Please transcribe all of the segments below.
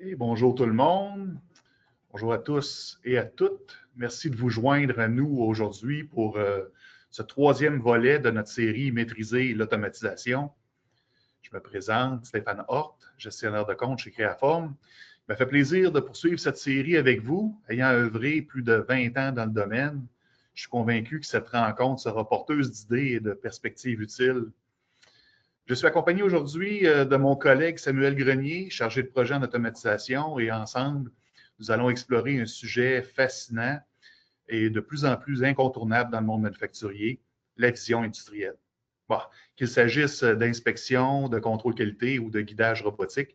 Et bonjour tout le monde. Bonjour à tous et à toutes. Merci de vous joindre à nous aujourd'hui pour ce troisième volet de notre série Maîtriser l'automatisation. Je me présente, Stéphane Hort, gestionnaire de compte chez Créaform. Il m'a fait plaisir de poursuivre cette série avec vous, ayant œuvré plus de 20 ans dans le domaine. Je suis convaincu que cette rencontre sera porteuse d'idées et de perspectives utiles. Je suis accompagné aujourd'hui de mon collègue Samuel Grenier, chargé de projet en automatisation, et ensemble, nous allons explorer un sujet fascinant et de plus en plus incontournable dans le monde manufacturier, la vision industrielle. Bon, qu'il s'agisse d'inspection, de contrôle qualité ou de guidage robotique,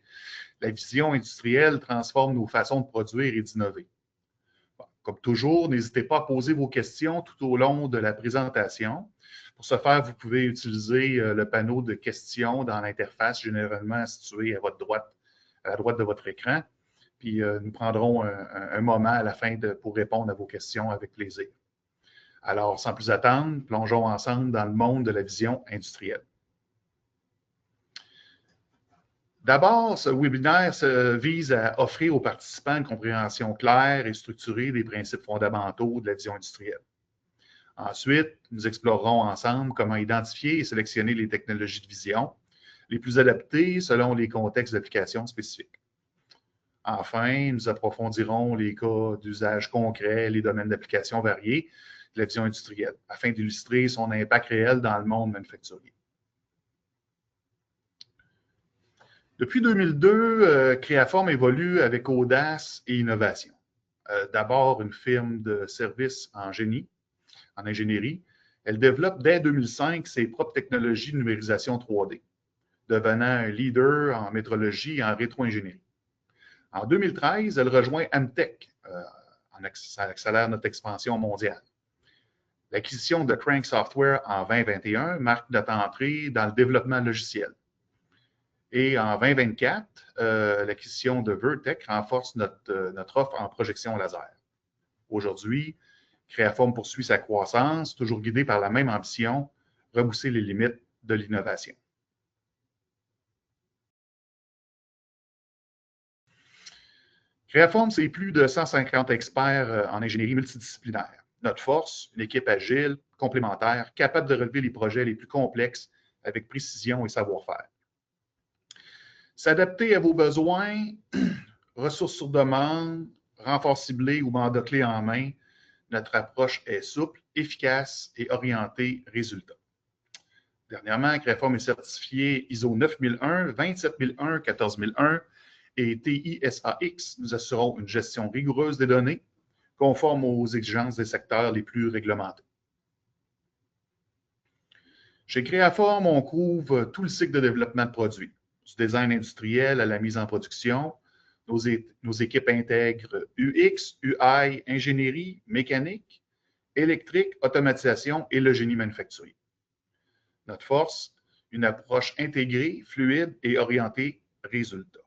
la vision industrielle transforme nos façons de produire et d'innover. Bon, comme toujours, n'hésitez pas à poser vos questions tout au long de la présentation. Pour ce faire, vous pouvez utiliser le panneau de questions dans l'interface, généralement situé à votre droite, à la droite de votre écran. Puis nous prendrons un moment à la fin pour répondre à vos questions avec plaisir. Alors, sans plus attendre, plongeons ensemble dans le monde de la vision industrielle. D'abord, ce webinaire vise à offrir aux participants une compréhension claire et structurée des principes fondamentaux de la vision industrielle. Ensuite, nous explorerons ensemble comment identifier et sélectionner les technologies de vision les plus adaptées selon les contextes d'application spécifiques. Enfin, nous approfondirons les cas d'usage concret, les domaines d'application variés de la vision industrielle, afin d'illustrer son impact réel dans le monde manufacturier. Depuis 2002, Créaform évolue avec audace et innovation. D'abord, une firme de services en ingénierie, elle développe dès 2005 ses propres technologies de numérisation 3D, devenant un leader en métrologie et en rétro-ingénierie. En 2013, elle rejoint Amtech, ça accélère notre expansion mondiale. L'acquisition de Crank Software en 2021 marque notre entrée dans le développement logiciel. Et en 2024, l'acquisition de Vertec renforce notre offre en projection laser. Aujourd'hui, Créaform poursuit sa croissance, toujours guidée par la même ambition, repousser les limites de l'innovation. Créaform, c'est plus de 150 experts en ingénierie multidisciplinaire. Notre force, une équipe agile, complémentaire, capable de relever les projets les plus complexes avec précision et savoir-faire. S'adapter à vos besoins, ressources sur demande, renforts ciblés ou mandats clés en main, notre approche est souple, efficace et orientée résultat. Dernièrement, Créaform est certifié ISO 9001, 27001, 14001 et TISAX. Nous assurons une gestion rigoureuse des données, conforme aux exigences des secteurs les plus réglementés. Chez Créaform, on couvre tout le cycle de développement de produits, du design industriel à la mise en production. Nos équipes intègrent UX, UI, ingénierie, mécanique, électrique, automatisation et le génie manufacturier. Notre force, une approche intégrée, fluide et orientée résultat.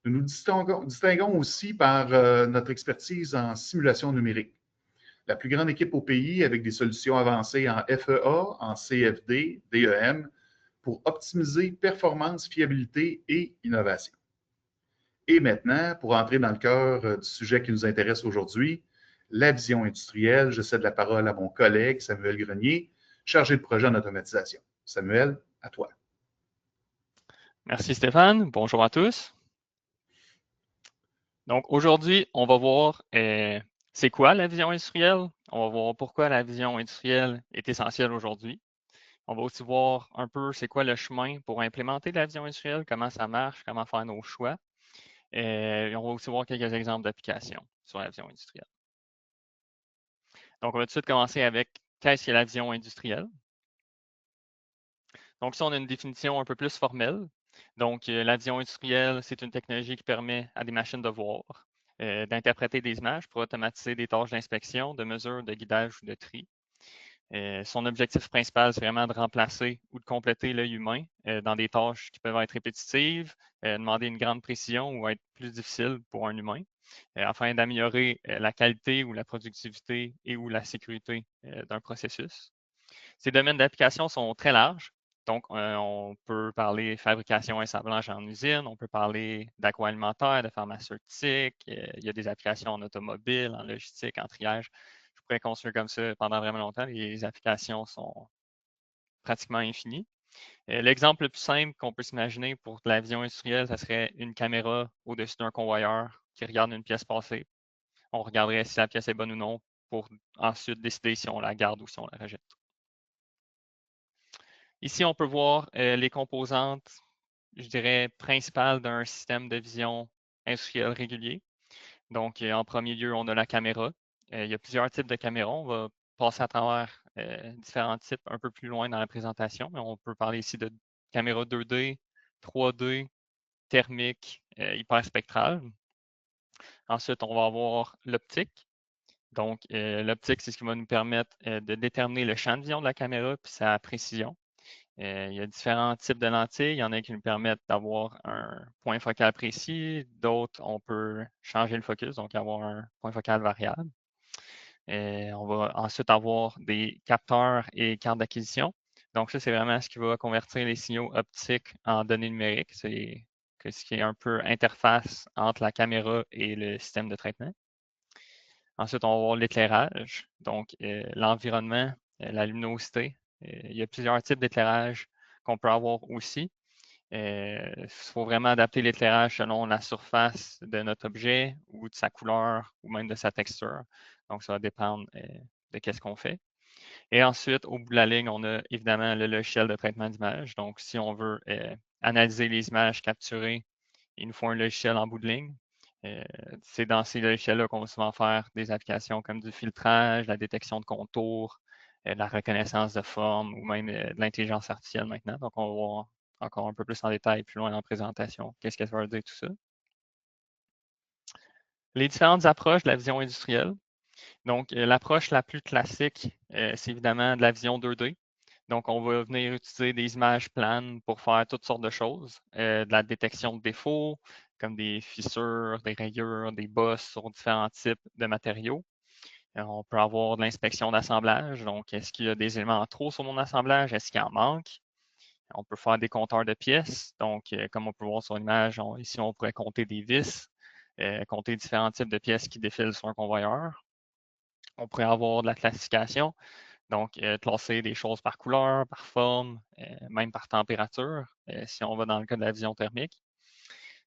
Nous nous distinguons aussi par notre expertise en simulation numérique. La plus grande équipe au pays avec des solutions avancées en FEA, en CFD, DEM, pour optimiser performance, fiabilité et innovation. Et maintenant, pour entrer dans le cœur du sujet qui nous intéresse aujourd'hui, la vision industrielle, je cède la parole à mon collègue Samuel Grenier, chargé de projet en automatisation. Samuel, à toi. Merci Stéphane. Bonjour à tous. Donc aujourd'hui, on va voir c'est quoi la vision industrielle. On va voir pourquoi la vision industrielle est essentielle aujourd'hui. On va aussi voir un peu c'est quoi le chemin pour implémenter la vision industrielle, comment ça marche, comment faire nos choix. Et on va aussi voir quelques exemples d'applications sur la vision industrielle. Donc on va tout de suite commencer avec qu'est-ce que la vision industrielle. Donc ça, on a une définition un peu plus formelle. Donc, la vision industrielle, c'est une technologie qui permet à des machines de voir, d'interpréter des images pour automatiser des tâches d'inspection, de mesure, de guidage ou de tri. Son objectif principal, c'est vraiment de remplacer ou de compléter l'œil humain dans des tâches qui peuvent être répétitives, demander une grande précision ou être plus difficiles pour un humain, afin d'améliorer la qualité ou la productivité et ou la sécurité d'un processus. Ces domaines d'application sont très larges. Donc, on peut parler fabrication assemblage en usine, on peut parler d'agroalimentaire, de pharmaceutique, il y a des applications en automobile, en logistique, en triage. Je pourrais construire comme ça pendant vraiment longtemps. Les applications sont pratiquement infinies. L'exemple le plus simple qu'on peut s'imaginer pour de la vision industrielle, ça serait une caméra au-dessus d'un convoyeur qui regarde une pièce passer. On regarderait si la pièce est bonne ou non pour ensuite décider si on la garde ou si on la rejette. Ici, on peut voir les composantes, je dirais, principales d'un système de vision industriel régulier. Donc, en premier lieu, on a la caméra. Il y a plusieurs types de caméras. On va passer à travers différents types un peu plus loin dans la présentation, mais on peut parler ici de caméra 2D, 3D, thermique, hyperspectrale. Ensuite, on va avoir l'optique. Donc, l'optique, c'est ce qui va nous permettre de déterminer le champ de vision de la caméra puis sa précision. Il y a différents types de lentilles. Il y en a qui nous permettent d'avoir un point focal précis. D'autres, on peut changer le focus, donc avoir un point focal variable. On va ensuite avoir des capteurs et cartes d'acquisition. Donc, ça, c'est vraiment ce qui va convertir les signaux optiques en données numériques. C'est ce qui est un peu interface entre la caméra et le système de traitement. Ensuite, on va avoir l'éclairage, donc l'environnement, la luminosité. Il y a plusieurs types d'éclairage qu'on peut avoir aussi. Il faut vraiment adapter l'éclairage selon la surface de notre objet ou de sa couleur ou même de sa texture. Donc, ça va dépendre de qu'est-ce qu'on fait. Et ensuite, au bout de la ligne, on a évidemment le logiciel de traitement d'image. Donc, si on veut analyser les images capturées, il nous faut un logiciel en bout de ligne. C'est dans ces logiciels-là qu'on va souvent faire des applications comme du filtrage, la détection de contours, la reconnaissance de forme ou même de l'intelligence artificielle maintenant. Donc, on va voir encore un peu plus en détail plus loin dans la présentation qu'est-ce que ça veut dire tout ça. Les différentes approches de la vision industrielle. Donc, l'approche la plus classique, c'est évidemment de la vision 2D. Donc, on va venir utiliser des images planes pour faire toutes sortes de choses, de la détection de défauts, comme des fissures, des rayures, des bosses sur différents types de matériaux. On peut avoir de l'inspection d'assemblage. Donc, est-ce qu'il y a des éléments en trop sur mon assemblage? Est-ce qu'il en manque? On peut faire des compteurs de pièces. Donc, comme on peut voir sur l'image, ici, on pourrait compter des vis, compter différents types de pièces qui défilent sur un convoyeur. On pourrait avoir de la classification. Donc, classer des choses par couleur, par forme, même par température, si on va dans le cas de la vision thermique.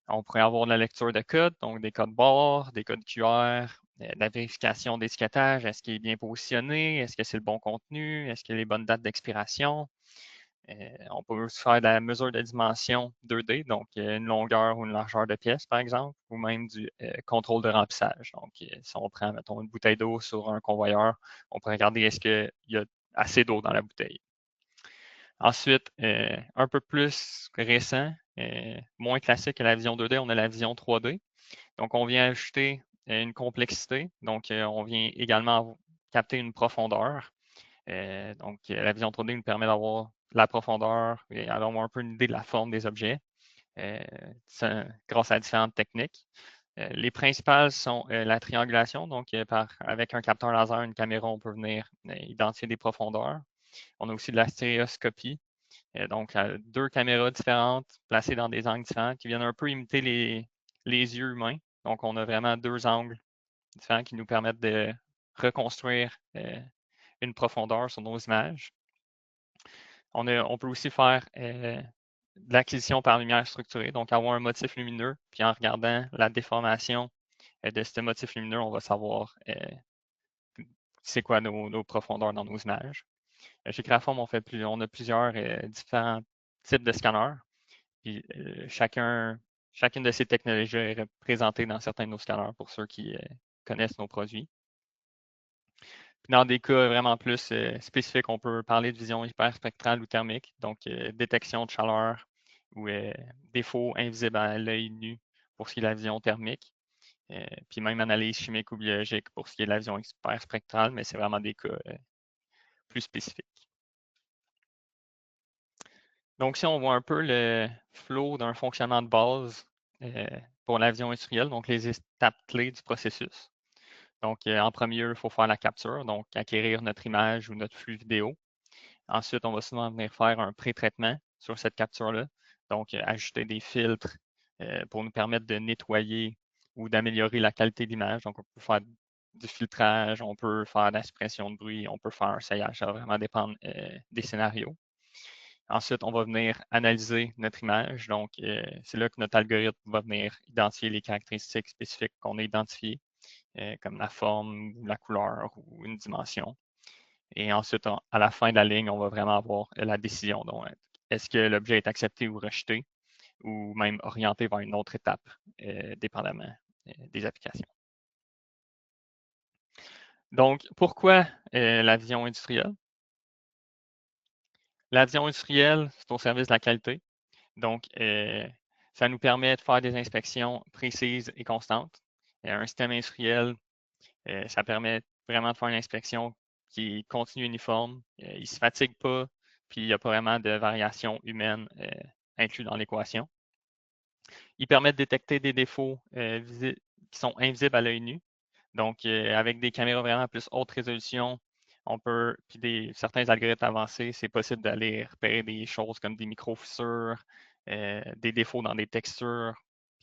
On pourrait avoir de la lecture de code, donc des codes barres, des codes QR, de la vérification d'étiquetage, est-ce qu'il est bien positionné, est-ce que c'est le bon contenu, est-ce qu'il y a les bonnes dates d'expiration. On peut aussi faire de la mesure de dimension 2D, donc une longueur ou une largeur de pièce, par exemple, ou même du contrôle de remplissage. Donc, si on prend, mettons, une bouteille d'eau sur un convoyeur, on peut regarder est-ce qu'il y a assez d'eau dans la bouteille. Ensuite, un peu plus récent, moins classique que la vision 2D, on a la vision 3D. Donc, on vient ajouter une complexité. Donc, on vient également capter une profondeur. Donc, la vision 3D nous permet d'avoir la profondeur et d'avoir un peu une idée de la forme des objets grâce à différentes techniques. Les principales sont la triangulation. Donc, avec un capteur laser, une caméra, on peut venir identifier des profondeurs. On a aussi de la stéréoscopie. Donc, deux caméras différentes placées dans des angles différents qui viennent un peu imiter les yeux humains. Donc, on a vraiment deux angles différents qui nous permettent de reconstruire une profondeur sur nos images. On peut aussi faire de l'acquisition par lumière structurée, donc avoir un motif lumineux, puis en regardant la déformation de ce motif lumineux, on va savoir c'est quoi nos profondeurs dans nos images. Chez Graphom, on a plusieurs différents types de scanners. Puis chacune de ces technologies est représentée dans certains de nos scanners pour ceux qui connaissent nos produits. Puis dans des cas vraiment plus spécifiques, on peut parler de vision hyperspectrale ou thermique, donc détection de chaleur ou défauts invisibles à l'œil nu pour ce qui est de la vision thermique. Puis même analyse chimique ou biologique pour ce qui est de la vision hyperspectrale, mais c'est vraiment des cas plus spécifiques. Donc, si on voit un peu le flow d'un fonctionnement de base pour la vision industrielle, donc les étapes clés du processus. Donc, en premier lieu, il faut faire la capture, donc acquérir notre image ou notre flux vidéo. Ensuite, on va souvent venir faire un pré-traitement sur cette capture-là. Donc, ajouter des filtres pour nous permettre de nettoyer ou d'améliorer la qualité d'image. Donc, on peut faire du filtrage, on peut faire de la suppression de bruit, on peut faire un saillage. Ça va vraiment dépendre des scénarios. Ensuite, on va venir analyser notre image. Donc, c'est là que notre algorithme va venir identifier les caractéristiques spécifiques qu'on a identifiées, comme la forme, la couleur ou une dimension. Et ensuite, à la fin de la ligne, on va vraiment avoir la décision. Donc, est-ce que l'objet est accepté ou rejeté, ou même orienté vers une autre étape, dépendamment des applications. Donc, pourquoi la vision industrielle? La vision industrielle, c'est au service de la qualité. Donc, ça nous permet de faire des inspections précises et constantes. Un système industriel, ça permet vraiment de faire une inspection qui est continue, uniforme. Il ne se fatigue pas, puis il n'y a pas vraiment de variation humaine inclus dans l'équation. Il permet de détecter des défauts qui sont invisibles à l'œil nu. Donc, avec des caméras vraiment plus haute résolution, on peut, puis certains algorithmes avancés, c'est possible d'aller repérer des choses comme des micro-fissures, des défauts dans des textures,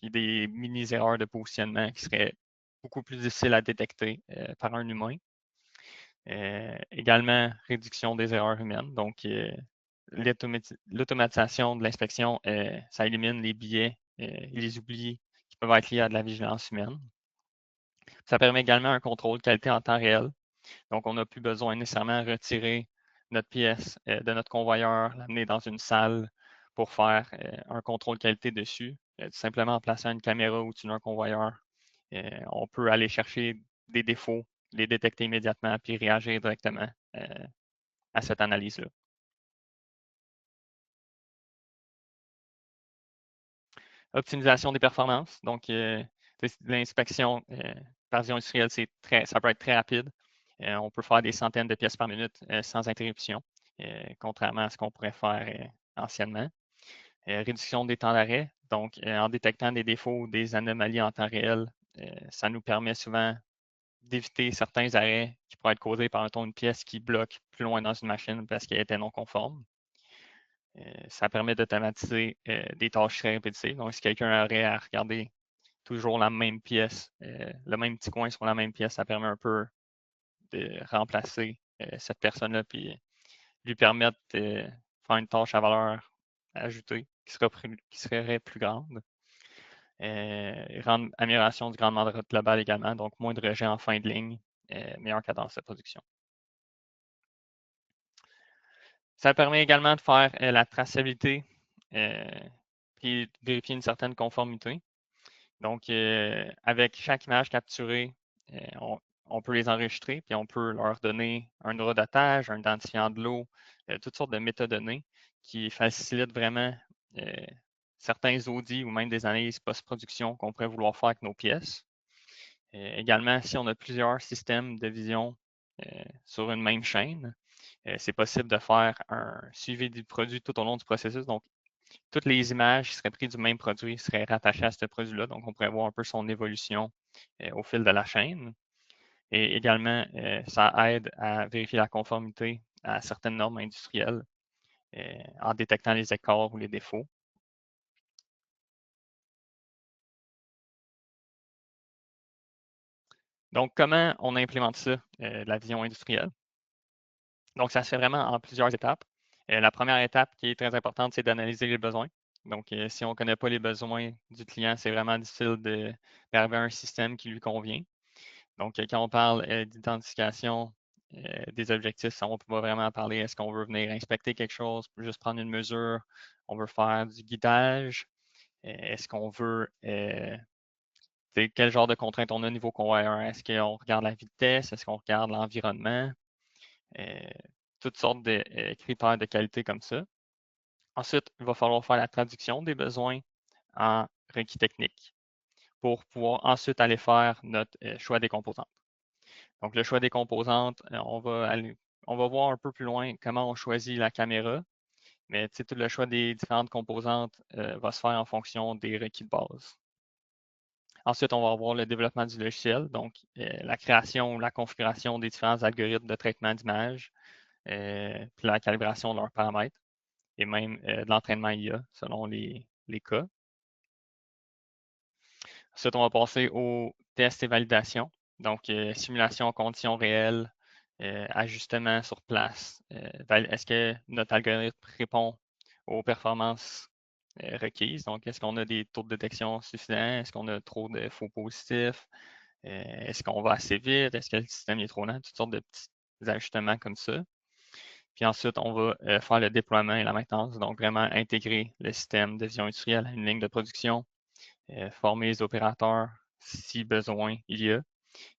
puis des mini-erreurs de positionnement qui seraient beaucoup plus difficiles à détecter par un humain. Également, réduction des erreurs humaines. Donc, l'automatisation de l'inspection, ça élimine les biais et les oublis qui peuvent être liés à de la vigilance humaine. Ça permet également un contrôle de qualité en temps réel. Donc, on n'a plus besoin nécessairement de retirer notre pièce de notre convoyeur, l'amener dans une salle pour faire un contrôle qualité dessus. Tout simplement en plaçant une caméra au-dessus d'un convoyeur, on peut aller chercher des défauts, les détecter immédiatement, puis réagir directement à cette analyse-là. Optimisation des performances. Donc, l'inspection par vision industrielle, ça peut être très rapide. On peut faire des centaines de pièces par minute sans interruption, contrairement à ce qu'on pourrait faire anciennement. Réduction des temps d'arrêt. Donc, en détectant des défauts ou des anomalies en temps réel, ça nous permet souvent d'éviter certains arrêts qui pourraient être causés par une pièce qui bloque plus loin dans une machine parce qu'elle était non conforme. Ça permet d'automatiser des tâches très répétitives. Donc, si quelqu'un aurait à regarder toujours la même pièce, le même petit coin sur la même pièce, ça permet un peu de remplacer cette personne-là puis lui permettre de faire une tâche à valeur ajoutée qui serait plus grande. Amélioration du rendement global également, donc moins de rejets en fin de ligne, meilleure cadence de production. Ça permet également de faire la traçabilité et vérifier une certaine conformité. Donc, avec chaque image capturée, on peut les enregistrer, puis on peut leur donner un horodatage, un identifiant de l'eau, toutes sortes de métadonnées qui facilitent vraiment certains audits ou même des analyses post-production qu'on pourrait vouloir faire avec nos pièces. Également, si on a plusieurs systèmes de vision sur une même chaîne, c'est possible de faire un suivi du produit tout au long du processus. Donc, toutes les images qui seraient prises du même produit seraient rattachées à ce produit-là. Donc, on pourrait voir un peu son évolution au fil de la chaîne. Et également, ça aide à vérifier la conformité à certaines normes industrielles en détectant les écarts ou les défauts. Donc, comment on implémente ça, la vision industrielle? Donc, ça se fait vraiment en plusieurs étapes. La première étape qui est très importante, c'est d'analyser les besoins. Donc, si on ne connaît pas les besoins du client, c'est vraiment difficile d'arriver à un système qui lui convient. Donc, quand on parle d'identification des objectifs, on va vraiment parler, est-ce qu'on veut venir inspecter quelque chose, juste prendre une mesure, on veut faire du guidage, est-ce qu'on veut, quel genre de contraintes on a au niveau convoyeur, est-ce qu'on regarde la vitesse, est-ce qu'on regarde l'environnement, toutes sortes de critères de qualité comme ça. Ensuite, il va falloir faire la traduction des besoins en requis techniques pour pouvoir ensuite aller faire notre choix des composantes. Donc, le choix des composantes, on va voir un peu plus loin comment on choisit la caméra, mais tout le choix des différentes composantes va se faire en fonction des requis de base. Ensuite, on va avoir le développement du logiciel, donc la création ou la configuration des différents algorithmes de traitement d'image, puis la calibration de leurs paramètres et même de l'entraînement IA selon les cas. Ensuite, on va passer aux tests et validations. Donc, simulation en conditions réelles, ajustement sur place. Est-ce que notre algorithme répond aux performances requises? Donc, est-ce qu'on a des taux de détection suffisants? Est-ce qu'on a trop de faux positifs? Est-ce qu'on va assez vite? Est-ce que le système est trop lent? Toutes sortes de petits ajustements comme ça. Puis ensuite, on va faire le déploiement et la maintenance. Donc, vraiment intégrer le système de vision industrielle à une ligne de production, former les opérateurs si besoin il y a,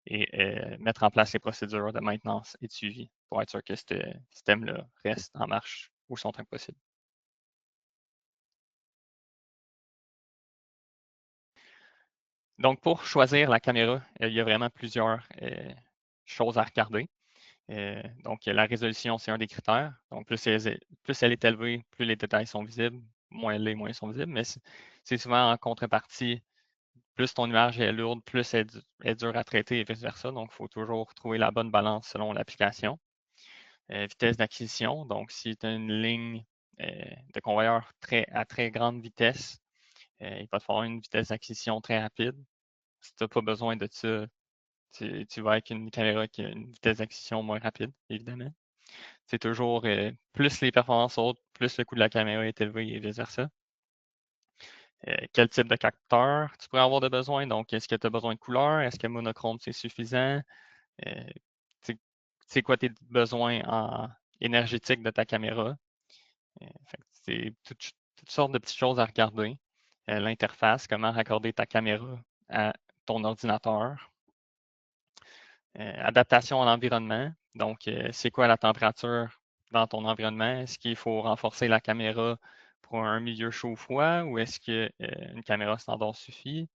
et mettre en place les procédures de maintenance et de suivi pour être sûr que ce système-là reste en marche aussi longtemps que possible. Donc, pour choisir la caméra, il y a vraiment plusieurs choses à regarder. Donc, la résolution, c'est un des critères. Donc, plus elle est élevée, plus les détails sont visibles. Moins elle est, moins ils sont visibles. Mais c'est souvent en contrepartie, plus ton image est lourde, plus elle est dure à traiter et vice-versa. Donc, il faut toujours trouver la bonne balance selon l'application. Vitesse d'acquisition. Donc, si tu as une ligne de convoyeur à très grande vitesse, il va te falloir une vitesse d'acquisition très rapide. Si tu n'as pas besoin de ça, tu vas avec une caméra qui a une vitesse d'acquisition moins rapide, évidemment. C'est toujours plus les performances hautes, plus le coût de la caméra est élevé et vice-versa. Quel type de capteur tu pourrais avoir de besoin? Donc, est-ce que tu as besoin de couleur? Est-ce que monochrome, c'est suffisant? Euh, c'est quoi tes besoins énergétiques de ta caméra? C'est toutes sortes de petites choses à regarder. L'interface, comment raccorder ta caméra à ton ordinateur. Adaptation à l'environnement. Donc, c'est quoi la température dans ton environnement? Est-ce qu'il faut renforcer la caméra pour un milieu chaud ou froid ou est-ce qu'une caméra standard suffit?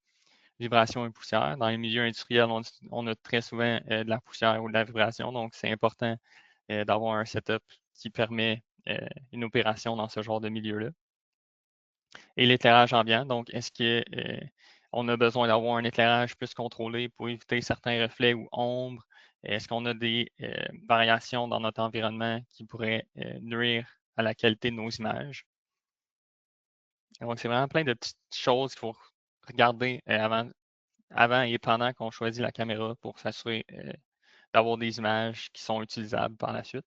Vibration et poussière. Dans les milieux industriels, on a très souvent de la poussière ou de la vibration, donc c'est important d'avoir un setup qui permet une opération dans ce genre de milieu-là. Et l'éclairage ambiant, donc est-ce qu'on a besoin d'avoir un éclairage plus contrôlé pour éviter certains reflets ou ombres? Est-ce qu'on a des variations dans notre environnement qui pourraient nuire à la qualité de nos images? Donc, c'est vraiment plein de petites choses qu'il faut regarder avant et pendant qu'on choisit la caméra pour s'assurer d'avoir des images qui sont utilisables par la suite.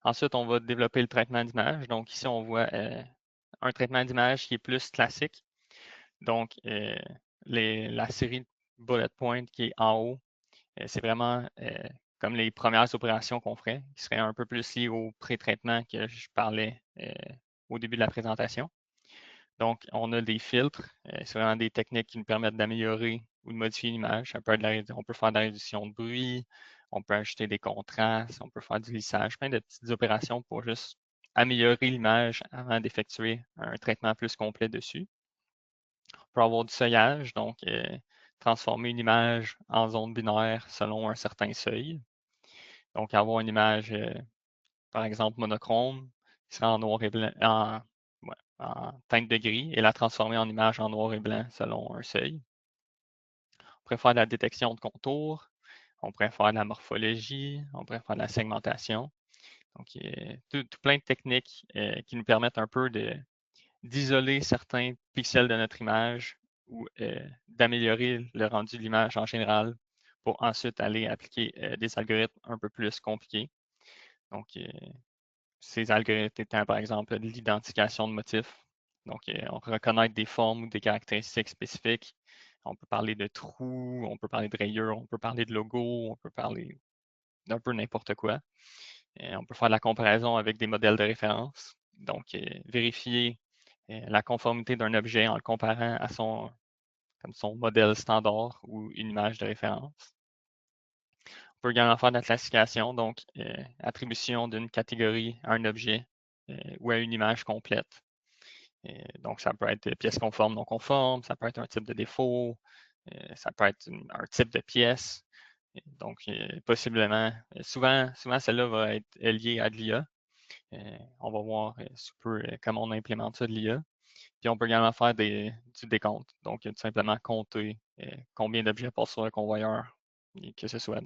Ensuite, on va développer le traitement d'image. Donc, ici, on voit un traitement d'image qui est plus classique. Donc, la série bullet point qui est en haut, c'est vraiment comme les premières opérations qu'on ferait, qui seraient un peu plus liées au pré-traitement que je parlais au début de la présentation. Donc, on a des filtres. C'est vraiment des techniques qui nous permettent d'améliorer ou de modifier l'image. On peut faire de la réduction de bruit, on peut ajouter des contrastes, on peut faire du lissage, plein de petites opérations pour juste améliorer l'image avant d'effectuer un traitement plus complet dessus. On peut avoir du seuillage, donc transformer une image en zone binaire selon un certain seuil. Donc, avoir une image, par exemple, monochrome, qui sera en noir et blanc, en teinte de gris, et la transformer en image en noir et blanc selon un seuil. On pourrait faire de la détection de contours, on pourrait faire de la morphologie, on pourrait faire de la segmentation. Donc, tout plein de techniques qui nous permettent un peu d'isoler certains pixels de notre image ou d'améliorer le rendu de l'image en général pour ensuite aller appliquer des algorithmes un peu plus compliqués. Donc, ces algorithmes étant par exemple de l'identification de motifs. Donc, on peut reconnaître des formes ou des caractéristiques spécifiques. On peut parler de trous, on peut parler de rayures, on peut parler de logos, on peut parler d'un peu n'importe quoi. On peut faire de la comparaison avec des modèles de référence. Donc, vérifier la conformité d'un objet en le comparant à comme son modèle standard ou une image de référence. On peut également faire de la classification, donc attribution d'une catégorie à un objet ou à une image complète. Donc, ça peut être pièce conforme, non conforme, ça peut être un type de défaut, ça peut être un type de pièce. Donc, possiblement, souvent celle-là va être liée à de l'IA. On va voir sous peu comment on implémente ça de l'IA. Puis on peut également faire du décompte. Donc, tout simplement compter combien d'objets passent sur le convoyeur, et que ce soit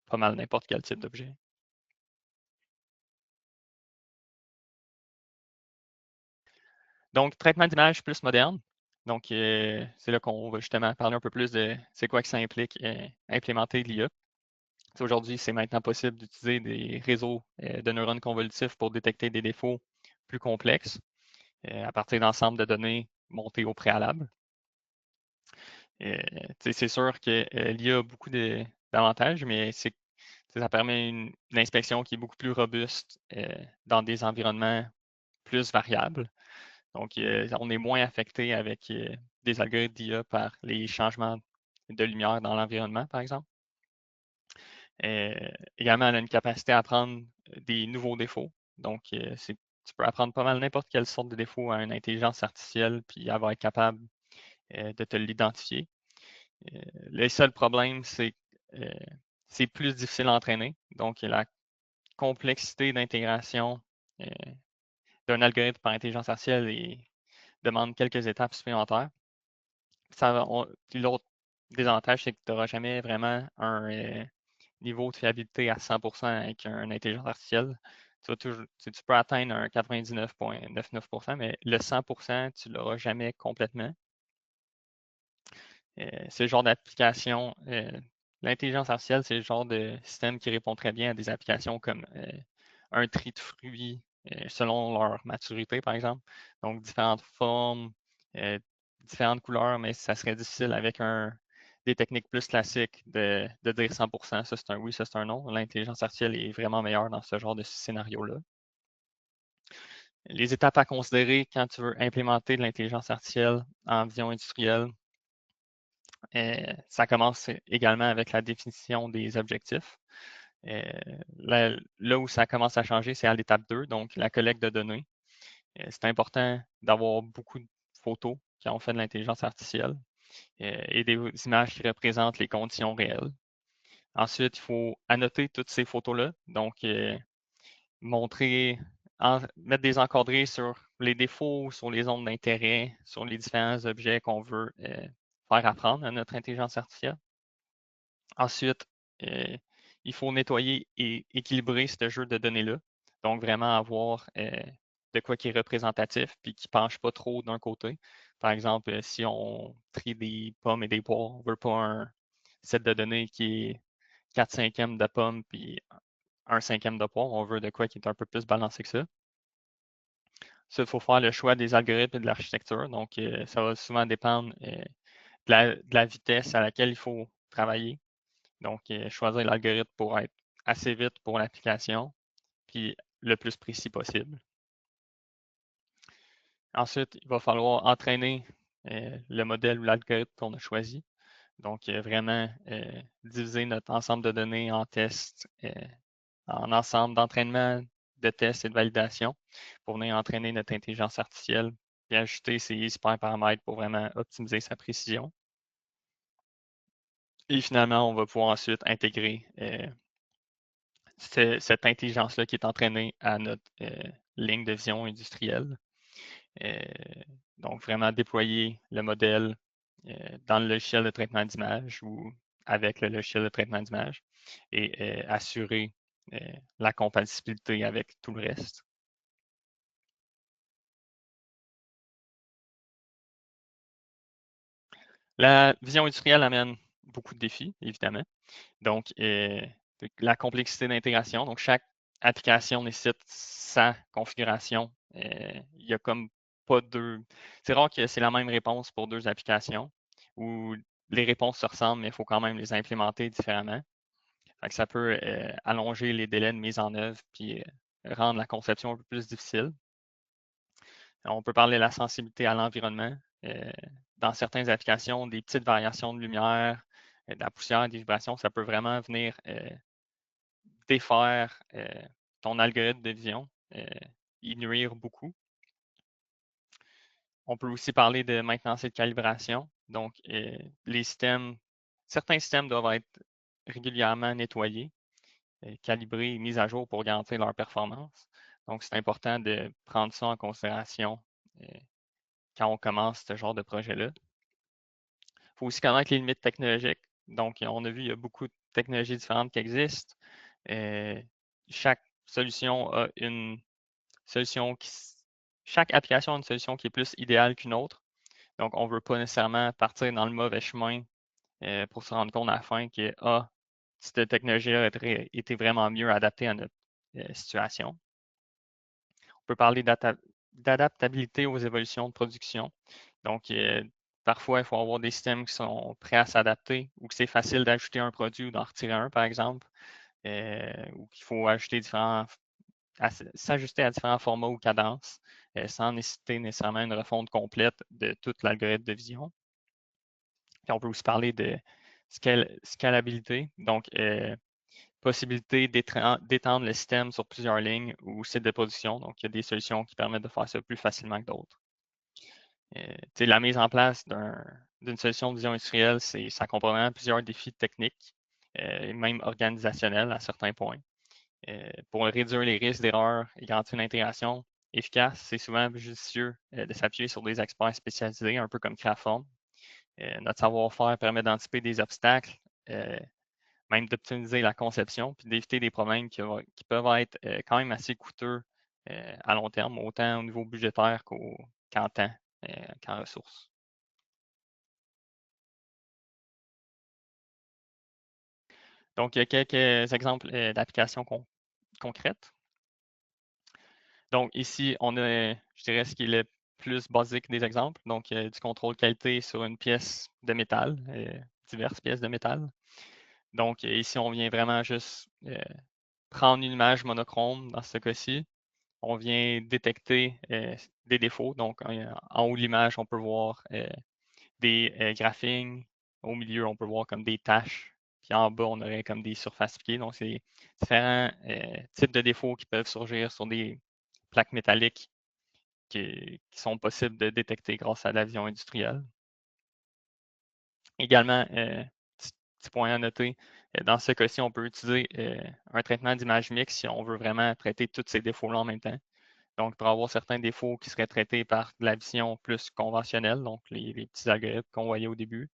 pas mal n'importe quel type d'objet. Donc, traitement d'image plus moderne. Donc, c'est là qu'on va justement parler un peu plus de c'est quoi que ça implique implémenter de l'IA. Aujourd'hui, c'est maintenant possible d'utiliser des réseaux de neurones convolutifs pour détecter des défauts plus complexes à partir d'ensembles de données montés au préalable. C'est sûr que l'IA a beaucoup d'avantages, mais ça permet une inspection qui est beaucoup plus robuste dans des environnements plus variables. Donc, on est moins affecté avec des algorithmes d'IA par les changements de lumière dans l'environnement, par exemple. Euh, Également, elle a une capacité à apprendre des nouveaux défaux. Donc, tu peux apprendre pas mal n'importe quelle sorte de défaut à une intelligence artificielle, puis elle va être capable de te l'identifier. Le seul problème, c'est que c'est plus difficile à entraîner. Donc, la complexité d'intégration euh, d'un algorithme par intelligence artificielle demande quelques étapes supplémentaires. Puis l'autre désavantage, c'est que tu n'auras jamais vraiment un niveau de fiabilité à 100% avec une intelligence artificielle. Tu peux atteindre un 99,99%, mais le 100%, tu ne l'auras jamais complètement. C'est le genre d'application, l'intelligence artificielle, c'est le genre de système qui répond très bien à des applications comme un tri de fruits selon leur maturité, par exemple. Donc, différentes formes, euh, différentes couleurs, mais ça serait difficile avec des techniques plus classiques de dire 100%, ça c'est un oui, ça c'est un non. L'intelligence artificielle est vraiment meilleure dans ce genre de scénario-là. Les étapes à considérer quand tu veux implémenter de l'intelligence artificielle en vision industrielle, ça commence également avec la définition des objectifs. Euh, là où ça commence à changer, c'est à l'étape 2, donc la collecte de données. C'est important d'avoir beaucoup de photos quand on fait de l'intelligence artificielle et des images qui représentent les conditions réelles. Ensuite, il faut annoter toutes ces photos-là, donc mettre des encadrés sur les défauts, sur les zones d'intérêt, sur les différents objets qu'on veut faire apprendre à notre intelligence artificielle. Ensuite, il faut nettoyer et équilibrer ce jeu de données-là. Donc, vraiment avoir de quoi qui est représentatif puis qui ne penche pas trop d'un côté. Par exemple, si on trie des pommes et des poires, on ne veut pas un set de données qui est 4 cinquièmes de pommes puis 1 cinquième de poire. On veut de quoi qui est un peu plus balancé que ça. Ça, il faut faire le choix des algorithmes et de l'architecture. Donc, ça va souvent dépendre de la vitesse à laquelle il faut travailler. Donc, choisir l'algorithme pour être assez vite pour l'application, puis le plus précis possible. Ensuite, il va falloir entraîner le modèle ou l'algorithme qu'on a choisi. Donc, vraiment diviser notre ensemble de données en tests, en ensemble d'entraînement, de tests et de validation pour venir entraîner notre intelligence artificielle et ajouter ces hyperparamètres pour vraiment optimiser sa précision. Et finalement, on va pouvoir ensuite intégrer cette intelligence-là qui est entraînée à notre ligne de vision industrielle. Euh, donc, vraiment déployer le modèle dans le logiciel de traitement d'image ou avec le logiciel de traitement d'image et assurer la compatibilité avec tout le reste. La vision industrielle amène beaucoup de défis, évidemment. Donc, la complexité d'intégration. Donc, chaque application nécessite sa configuration. Il y a comme pas deux. C'est rare que c'est la même réponse pour deux applications où les réponses se ressemblent, mais il faut quand même les implémenter différemment. Fait que ça peut allonger les délais de mise en œuvre puis rendre la conception un peu plus difficile. On peut parler de la sensibilité à l'environnement. Dans certaines applications, des petites variations de lumière, de la poussière, des vibrations, ça peut vraiment venir défaire ton algorithme de vision, y nuire beaucoup. On peut aussi parler de maintenance et de calibration. Donc, certains systèmes doivent être régulièrement nettoyés, calibrés et mis à jour pour garantir leur performance. Donc, c'est important de prendre ça en considération quand on commence ce genre de projet-là. Il faut aussi connaître les limites technologiques. Donc, on a vu, il y a beaucoup de technologies différentes qui existent. Chaque solution a une solution chaque application a une solution qui est plus idéale qu'une autre. Donc, on ne veut pas nécessairement partir dans le mauvais chemin pour se rendre compte à la fin que cette technologie-là était vraiment mieux adaptée à notre situation. On peut parler d'adaptabilité aux évolutions de production. Donc, parfois, il faut avoir des systèmes qui sont prêts à s'adapter ou que c'est facile d'ajouter un produit ou d'en retirer un, par exemple, ou qu'il faut s'ajuster à différents formats ou cadences sans nécessiter nécessairement une refonte complète de tout l'algorithme de vision. Puis on peut aussi parler de scalabilité, donc possibilité d'étendre le système sur plusieurs lignes ou sites de production. Donc, il y a des solutions qui permettent de faire ça plus facilement que d'autres. La mise en place d'une solution de vision industrielle, ça comprend vraiment plusieurs défis techniques et même organisationnels à certains points. Pour réduire les risques d'erreurs et garantir une intégration efficace, c'est souvent judicieux de s'appuyer sur des experts spécialisés, un peu comme Craform. Notre savoir-faire permet d'anticiper des obstacles, même d'optimiser la conception, puis d'éviter des problèmes qui peuvent être quand même assez coûteux à long terme, autant au niveau budgétaire qu'en temps, qu'en ressources. Donc, il y a quelques exemples d'applications concrètes. Donc, ici, on a, je dirais, ce qui est le plus basique des exemples. Donc, du contrôle qualité sur une pièce de métal, diverses pièces de métal. Donc, ici, on vient vraiment juste prendre une image monochrome dans ce cas-ci. On vient détecter des défauts. Donc, en haut de l'image, on peut voir des graphings. Au milieu, on peut voir comme des taches. Puis en bas, on aurait comme des surfaces piquées. Donc, c'est différents types de défauts qui peuvent surgir sur des plaques métalliques qui sont possibles de détecter grâce à la vision industrielle. Également, petit point à noter, dans ce cas-ci, on peut utiliser un traitement d'image mixte si on veut vraiment traiter tous ces défauts-là en même temps. Donc, pour avoir certains défauts qui seraient traités par de la vision plus conventionnelle, donc les petits algorithmes qu'on voyait au début,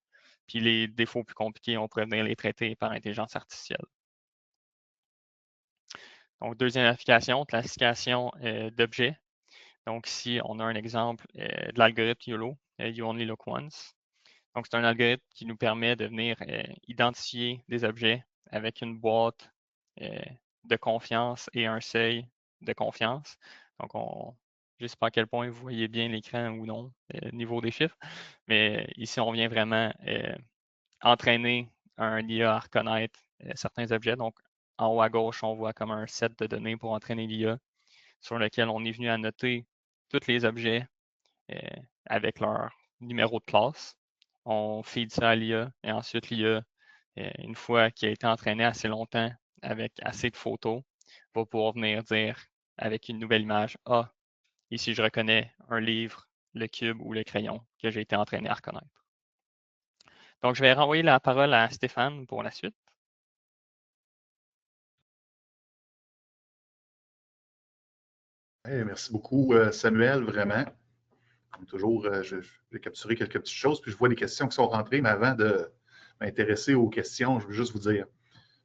puis les défauts plus compliqués, on pourrait venir les traiter par intelligence artificielle. Donc, deuxième application, classification d'objets. Donc, ici, on a un exemple de l'algorithme YOLO, You Only Look Once. Donc, c'est un algorithme qui nous permet de venir identifier des objets avec une boîte de confiance et un seuil de confiance. Donc, je ne sais pas à quel point vous voyez bien l'écran ou non, au niveau des chiffres, mais ici, on vient vraiment entraîner un IA à reconnaître certains objets. Donc, en haut à gauche, on voit comme un set de données pour entraîner l'IA sur lequel on est venu à noter tous les objets avec leur numéro de classe. On feed ça à l'IA et ensuite l'IA, une fois qu'il a été entraîné assez longtemps avec assez de photos, va pouvoir venir dire avec une nouvelle image, ah, ici je reconnais un livre, le cube ou le crayon que j'ai été entraîné à reconnaître. Donc, je vais renvoyer la parole à Stéphane pour la suite. Hey, merci beaucoup, Samuel, vraiment. Comme toujours, j'ai capturé quelques petites choses, puis je vois des questions qui sont rentrées, mais avant de m'intéresser aux questions, je veux juste vous dire,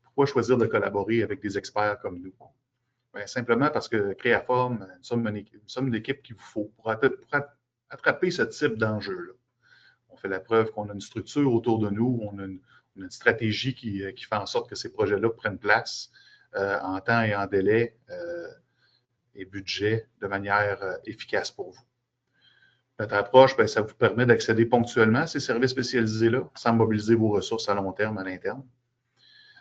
pourquoi choisir de collaborer avec des experts comme nous? Bien, simplement parce que Créaform, nous sommes une équipe qu'il vous faut pour attraper ce type d'enjeu-là. On fait la preuve qu'on a une structure autour de nous, on a une stratégie qui fait en sorte que ces projets-là prennent place en temps et en délai et budget de manière efficace pour vous. Notre approche, bien, ça vous permet d'accéder ponctuellement à ces services spécialisés-là sans mobiliser vos ressources à long terme à l'interne.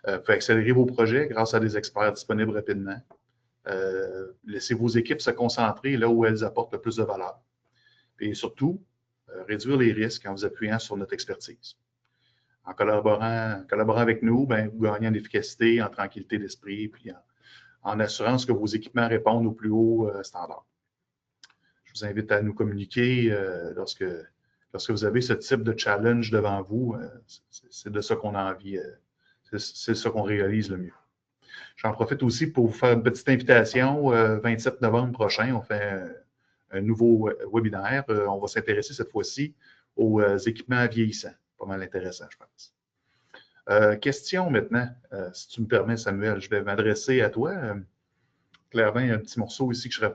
Vous pouvez accélérer vos projets grâce à des experts disponibles rapidement. Laissez vos équipes se concentrer là où elles apportent le plus de valeur. Et surtout, réduire les risques en vous appuyant sur notre expertise. En collaborant avec nous, bien, vous gagnez en efficacité, en tranquillité d'esprit, puis en assurance que vos équipements répondent aux plus hauts standards. Je vous invite à nous communiquer lorsque vous avez ce type de challenge devant vous. C'est de ça qu'on a envie. C'est ça qu'on réalise le mieux. J'en profite aussi pour vous faire une petite invitation. 27 novembre prochain, on fait un nouveau webinaire. On va s'intéresser cette fois-ci aux équipements vieillissants. Pas mal intéressant, je pense. Question maintenant, si tu me permets, Samuel, je vais m'adresser à toi. clairement, il y a un petit morceau ici que je ne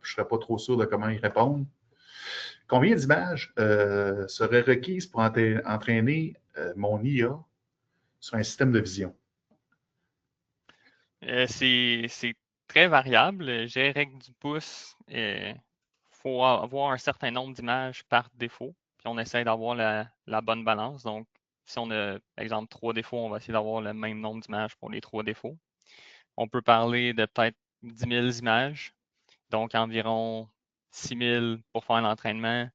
serais pas trop sûr de comment y répondre. Combien d'images seraient requises pour entraîner mon IA sur un système de vision? C'est très variable. J'ai règle du pouce. Il faut avoir un certain nombre d'images par défaut. Puis on essaie d'avoir la bonne balance. Donc, si on a, par exemple, 3 défauts, on va essayer d'avoir le même nombre d'images pour les 3 défauts. On peut parler de peut-être 10 000 images, donc environ 6 000 pour faire l'entraînement,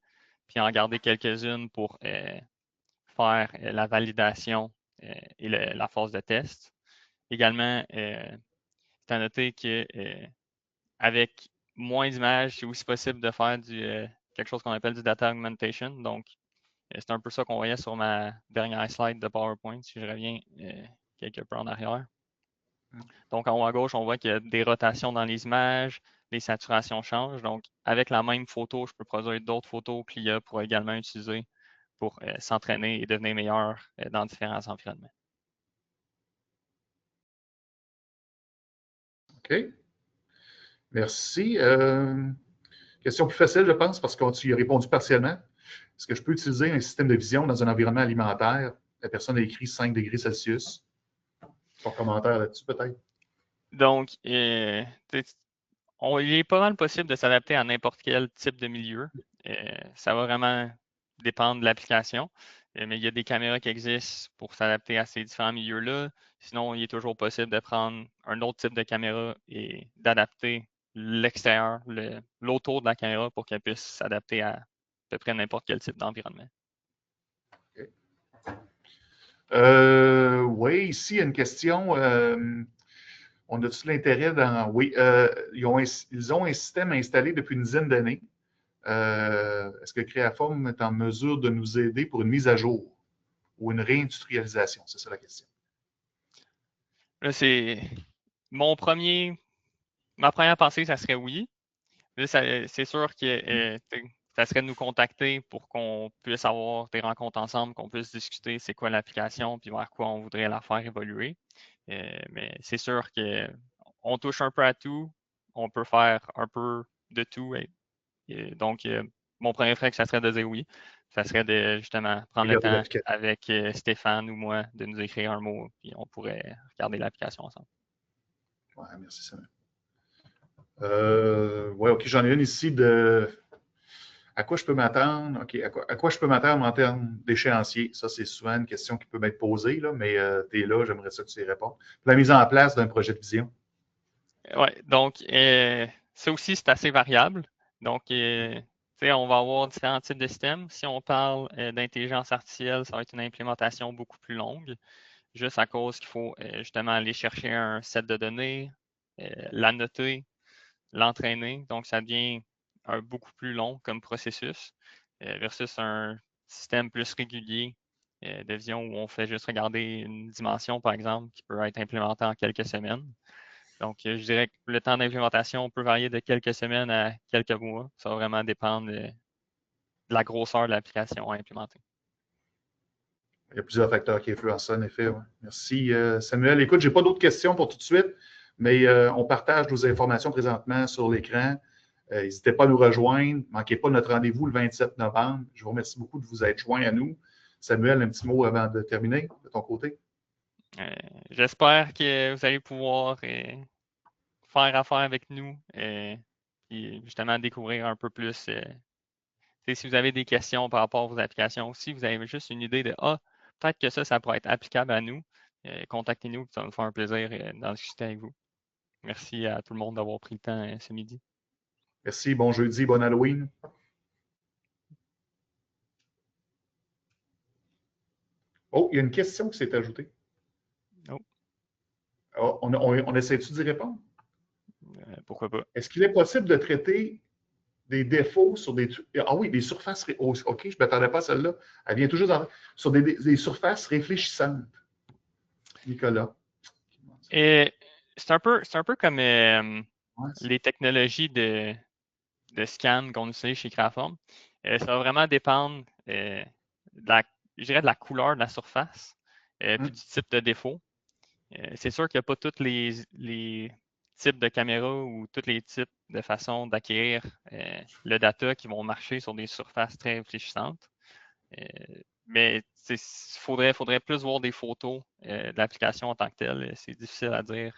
puis en garder quelques-unes pour faire la validation et la phase de test. Également, c'est à noter que avec moins d'images, c'est aussi possible de faire quelque chose qu'on appelle du data augmentation. Donc, c'est un peu ça qu'on voyait sur ma dernière slide de PowerPoint, si je reviens quelque peu en arrière. Donc, en haut à gauche, on voit qu'il y a des rotations dans les images, les saturations changent. Donc, avec la même photo, je peux produire d'autres photos que l'IA pourra également utiliser pour s'entraîner et devenir meilleur dans différents environnements. OK. Merci. Question plus facile, je pense, parce que tu y as répondu partiellement. Est-ce que je peux utiliser un système de vision dans un environnement alimentaire? La personne a écrit 5 degrés Celsius. Ton commentaire là-dessus, peut-être? Donc, il est pas mal possible de s'adapter à n'importe quel type de milieu. Ça va vraiment dépendre de l'application. Mais il y a des caméras qui existent pour s'adapter à ces différents milieux-là. Sinon, il est toujours possible de prendre un autre type de caméra et d'adapter l'extérieur, l'autour de la caméra pour qu'elle puisse s'adapter à peu près n'importe quel type d'environnement. Okay. Oui, ici, il y a une question. On a-tu l'intérêt dans. Oui, ils ont un système installé depuis une dizaine d'années. Est-ce que Créaform est en mesure de nous aider pour une mise à jour ou une réindustrialisation? C'est ça la question. Là, c'est ma première pensée, ça serait oui. Là, c'est sûr que ça serait de nous contacter pour qu'on puisse avoir des rencontres ensemble, qu'on puisse discuter c'est quoi l'application, puis vers quoi on voudrait la faire évoluer. Mais c'est sûr qu'on touche un peu à tout, on peut faire un peu de tout. Donc, mon premier réflexe, ça serait de dire oui. Ça serait de justement prendre le Regardez temps l'application. avec Stéphane ou moi de nous écrire un mot, puis on pourrait regarder l'application ensemble. Ouais, merci, Samuel. Oui, OK, j'en ai une ici de. À quoi je peux m'attendre? OK, à quoi je peux m'attendre en termes d'échéancier? Ça, c'est souvent une question qui peut m'être posée, là, mais tu es là, j'aimerais ça que tu y répondes. La mise en place d'un projet de vision. Oui, donc ça aussi, c'est assez variable. Donc, on va avoir différents types de systèmes. Si on parle d'intelligence artificielle, ça va être une implémentation beaucoup plus longue, juste à cause qu'il faut justement aller chercher un set de données, la noter, l'entraîner. Donc, ça devient beaucoup plus long comme processus versus un système plus régulier de vision où on fait juste regarder une dimension, par exemple, qui peut être implémentée en quelques semaines. Donc, je dirais que le temps d'implémentation peut varier de quelques semaines à quelques mois. Ça va vraiment dépendre de la grosseur de l'application à implémenter. Il y a plusieurs facteurs qui influencent ça, en effet. Ouais. Merci, Samuel. Écoute, je n'ai pas d'autres questions pour tout de suite, mais on partage nos informations présentement sur l'écran. N'hésitez pas à nous rejoindre. Ne manquez pas notre rendez-vous le 27 novembre. Je vous remercie beaucoup de vous être joints à nous. Samuel, un petit mot avant de terminer de ton côté. J'espère que vous allez pouvoir faire affaire avec nous et justement découvrir un peu plus. Si vous avez des questions par rapport à vos applications, si vous avez juste une idée de peut-être que ça pourrait être applicable à nous, contactez-nous, ça va nous faire un plaisir d'en discuter avec vous. Merci à tout le monde d'avoir pris le temps ce midi. Merci, bon jeudi, bon Halloween. Oh, il y a une question qui s'est ajoutée. Oh, Oh, on essaie-tu d'y répondre? pourquoi pas? Est-ce qu'il est possible de traiter des défauts sur des. Ah oui, des surfaces. OK, je ne m'attendais pas à celle-là. Elle vient toujours sur des surfaces réfléchissantes. Nicolas. Et c'est un peu comme Ouais, les technologies de scan qu'on utilise chez Kraform. Ça va vraiment dépendre je dirais de la couleur de la surface, puis du type de défaut. C'est sûr qu'il n'y a pas toutes types de caméras ou tous les types de façons d'acquérir le data qui vont marcher sur des surfaces très réfléchissantes. Mais il faudrait plus voir des photos de l'application en tant que telle. C'est difficile à dire.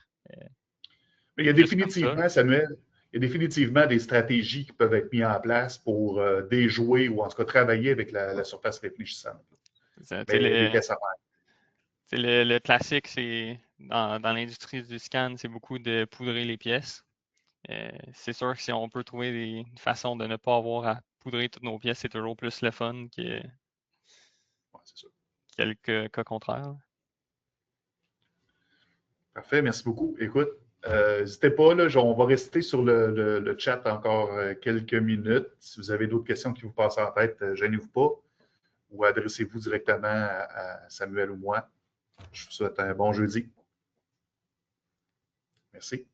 Mais il y a Juste comme ça. définitivement, Samuel, il y a définitivement des stratégies qui peuvent être mises en place pour déjouer ou en tout cas travailler avec la surface réfléchissante. Mais des tests à faire. Le classique, c'est dans l'industrie du scan, c'est beaucoup de poudrer les pièces. C'est sûr que si on peut trouver une façon de ne pas avoir à poudrer toutes nos pièces, c'est toujours plus le fun que quelques cas contraires. Parfait, merci beaucoup. Écoute, n'hésitez pas, là, on va rester sur le chat encore quelques minutes. Si vous avez d'autres questions qui vous passent en tête, gênez-vous pas ou adressez-vous directement à Samuel ou moi. Je vous souhaite un bon jeudi. Merci.